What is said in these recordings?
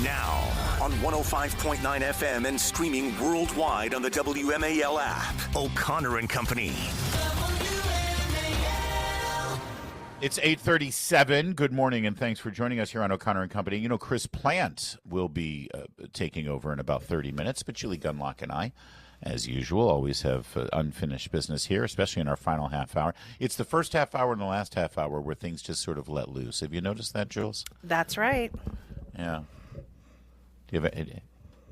Now, on 105.9 FM and streaming worldwide on the WMAL app, O'Connor and Company. It's 8:37. Good morning, and thanks for joining us here on O'Connor and Company. You know, Chris Plant will be taking over in about 30 minutes, but Julie Gunlock and I, as usual, always have unfinished business here, especially in our final half hour. It's the first half hour and the last half hour where things just sort of let loose. Have you noticed that, Jules? That's right. Yeah. Do you have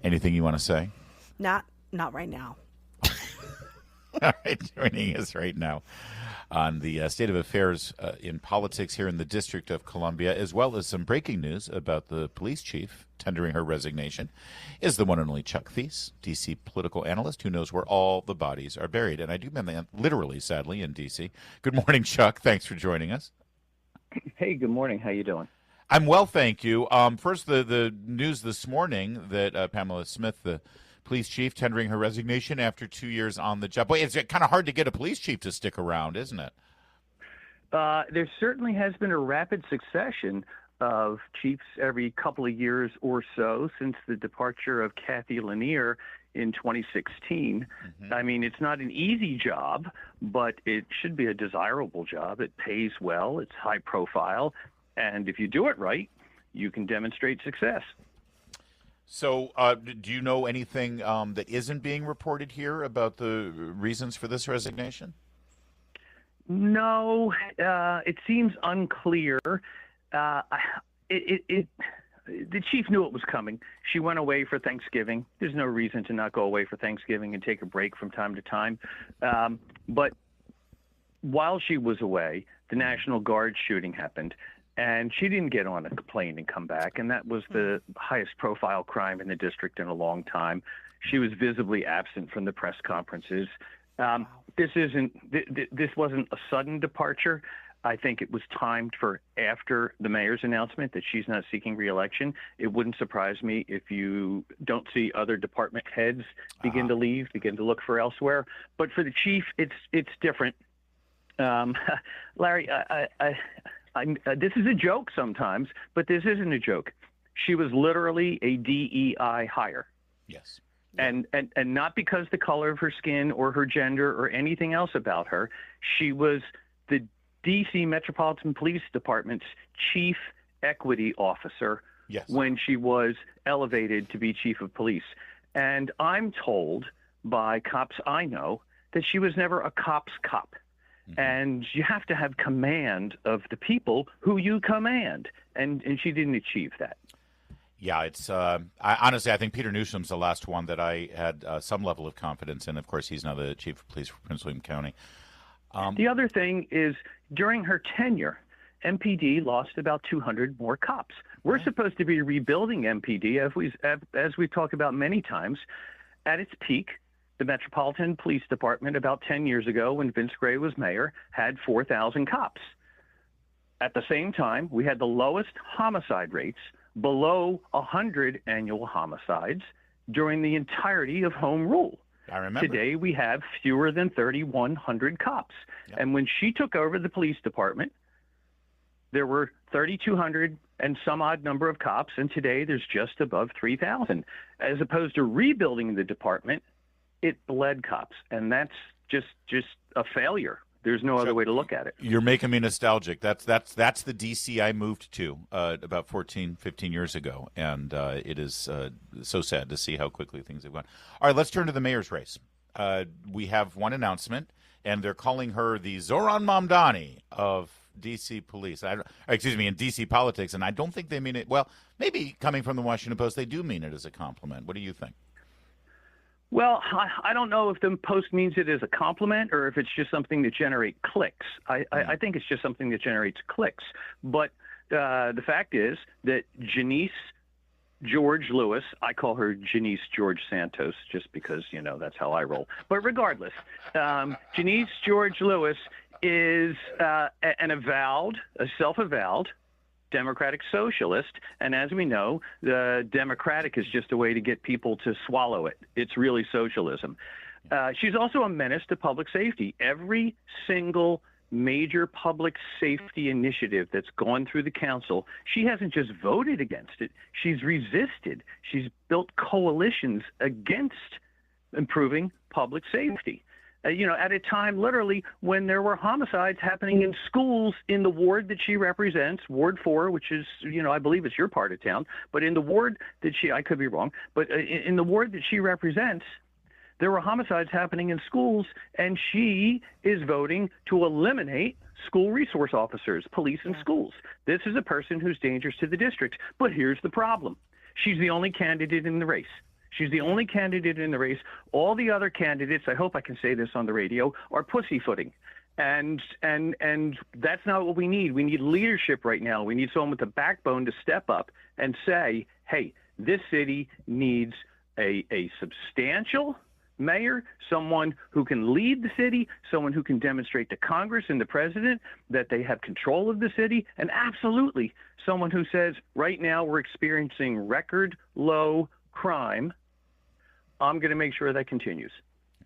anything you want to say? Not right now. All right, joining us right now on the state of affairs in politics here in the District of Columbia, as well as some breaking news about the police chief tendering her resignation, is the one and only Chuck Thies, D.C. political analyst who knows where all the bodies are buried. And I do mean that literally, sadly, in D.C. Good morning, Chuck. Thanks for joining us. Hey, good morning. How you doing? I'm well, thank you. First, the news this morning that Pamela Smith, the police chief, tendering her resignation after 2 years on the job. Boy, it's kind of hard to get a police chief to stick around, isn't it? There certainly has been a rapid succession of chiefs every couple of years or so since the departure of Kathy Lanier in 2016. Mm-hmm. I mean, it's not an easy job, but it should be a desirable job. It pays well. It's high profile. And if you do it right, you can demonstrate success. So do you know anything that isn't being reported here about the reasons for this resignation? No, it seems unclear. The chief knew it was coming. She went away for Thanksgiving. There's no reason to not go away for Thanksgiving and take a break from time to time. But while she was away, the National Guard shooting happened. And she didn't get on a plane and come back, and that was the highest profile crime in the district in a long time. She was visibly absent from the press conferences. This wasn't a sudden departure. I think it was timed for after the mayor's announcement that she's not seeking re-election. It wouldn't surprise me if you don't see other department heads begin to leave, begin to look for elsewhere. But for the chief, it's different. Larry, this is a joke sometimes, but this isn't a joke. She was literally a DEI hire. Yes. And not because the color of her skin or her gender or anything else about her. She was the D.C. Metropolitan Police Department's chief equity officer when she was elevated to be chief of police. And I'm told by cops I know that she was never a cop's cop. Mm-hmm. And you have to have command of the people who you command, and she didn't achieve that. Yeah, it's honestly, I think Peter Newsom's the last one that I had some level of confidence in. Of course, he's now the chief of police for Prince William County. The other thing is, during her tenure, MPD lost about 200 more cops. We're supposed to be rebuilding MPD, as we've talked about many times. At its peak, the Metropolitan Police Department, about 10 years ago, when Vince Gray was mayor, had 4,000 cops. At the same time, we had the lowest homicide rates, below 100 annual homicides, during the entirety of home rule. I remember. Today, we have fewer than 3,100 cops. Yep. And when she took over the police department, there were 3,200 and some odd number of cops, and today there's just above 3,000. As opposed to rebuilding the department, it bled cops, and that's just a failure. There's no other way to look at it. You're making me nostalgic. That's the DC I moved to about 15 years ago, and it is so sad to see how quickly things have gone. All right, let's turn to the mayor's race. We have one announcement, and they're calling her the Zoran Mamdani of D.C. police. In D.C. politics, and I don't think they mean it. Well, maybe coming from the Washington Post, they do mean it as a compliment. What do you think? Well, I don't know if the Post means it as a compliment or if it's just something that generates clicks. I think it's just something that generates clicks. But the fact is that Janice George Lewis, I call her Janice George Santos just because, that's how I roll. But regardless, Janice George Lewis is a self-avowed Democratic socialist, and as we know, the Democratic is just a way to get people to swallow it. It's really socialism. She's also a menace to public safety. Every single major public safety initiative that's gone through the council, she hasn't just voted against it, she's resisted. She's built coalitions against improving public safety. At a time literally when there were homicides happening in schools in the ward that she represents, Ward 4, which is, I believe it's your part of town, but in the ward that I could be wrong, but in the ward that she represents, there were homicides happening in schools, and she is voting to eliminate school resource officers, police in schools. This is a person who's dangerous to the district. But here's the problem. She's the only candidate in the race. She's the only candidate in the race. All the other candidates, I hope I can say this on the radio, are pussyfooting. And that's not what we need. We need leadership right now. We need someone with the backbone to step up and say, hey, this city needs a substantial mayor, someone who can lead the city, someone who can demonstrate to Congress and the president that they have control of the city, and absolutely someone who says, right now we're experiencing record low crime. I'm going to make sure that continues.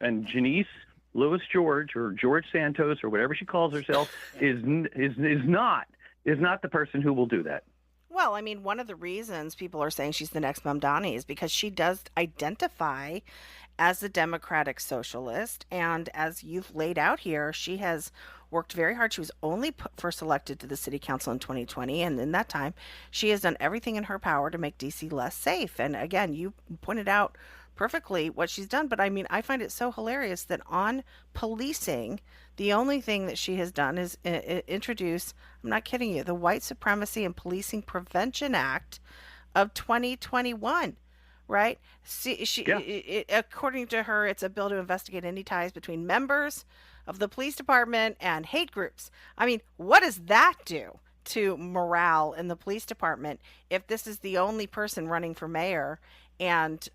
And Janice Lewis George, or George Santos, or whatever she calls herself, is not the person who will do that. Well, I mean, one of the reasons people are saying she's the next Mamdani is because she does identify as a democratic socialist. And as you've laid out here, she has worked very hard. She was only first elected to the city council in 2020. And in that time, she has done everything in her power to make DC less safe. And again, you pointed out perfectly what she's done. But I mean, I find it so hilarious that on policing, the only thing that she has done is introduce, I'm not kidding you, the White Supremacy and Policing Prevention Act of 2021. Right? According to her, it's a bill to investigate any ties between members of the police department and hate groups. I mean, what does that do to morale in the police department if this is the only person running for mayor, and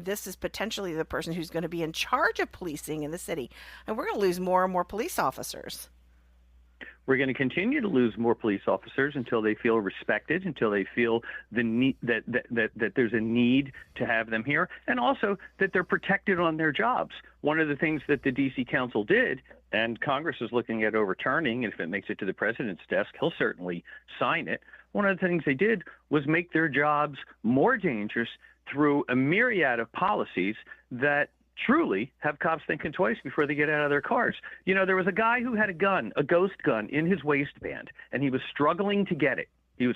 this is potentially the person who's going to be in charge of policing in the city, and we're going to lose more and more police officers. We're going to continue to lose more police officers until they feel respected, until they feel the need that there's a need to have them here, and also that they're protected on their jobs. One of the things that the D.C. Council did, and Congress is looking at overturning, and if it makes it to the president's desk, he'll certainly sign it. One of the things they did was make their jobs more dangerous through a myriad of policies that truly have cops thinking twice before they get out of their cars. There was a guy who had a ghost gun in his waistband, and he was struggling to get it. He was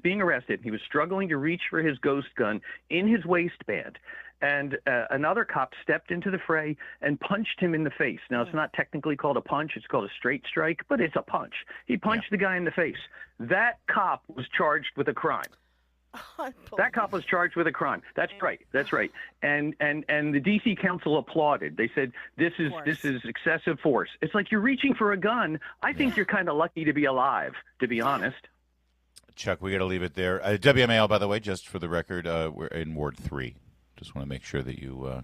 being arrested. He was struggling to reach for his ghost gun in his waistband. And another cop stepped into the fray and punched him in the face. Now, it's not technically called a punch. It's called a straight strike, but it's a punch. He punched the guy in the face. That cop was charged with a crime. That cop was charged with a crime. That's right. That's right. And the D.C. Council applauded. They said this is excessive force. It's like you're reaching for a gun. I think you're kind of lucky to be alive, to be honest. Chuck, we got to leave it there. WMAL, by the way, just for the record, we're in Ward 3. Just want to make sure that you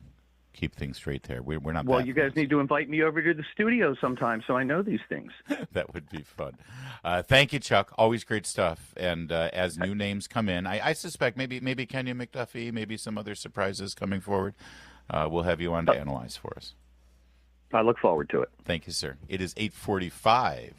keep things straight there. We're not. Well, you guys need to invite me over to the studio sometime so I know these things. That would be fun. Thank you, Chuck. Always great stuff. And as new names come in, I suspect maybe Kenya McDuffie, maybe some other surprises coming forward. We'll have you on to analyze for us. I look forward to it. Thank you, sir. It is 8:45.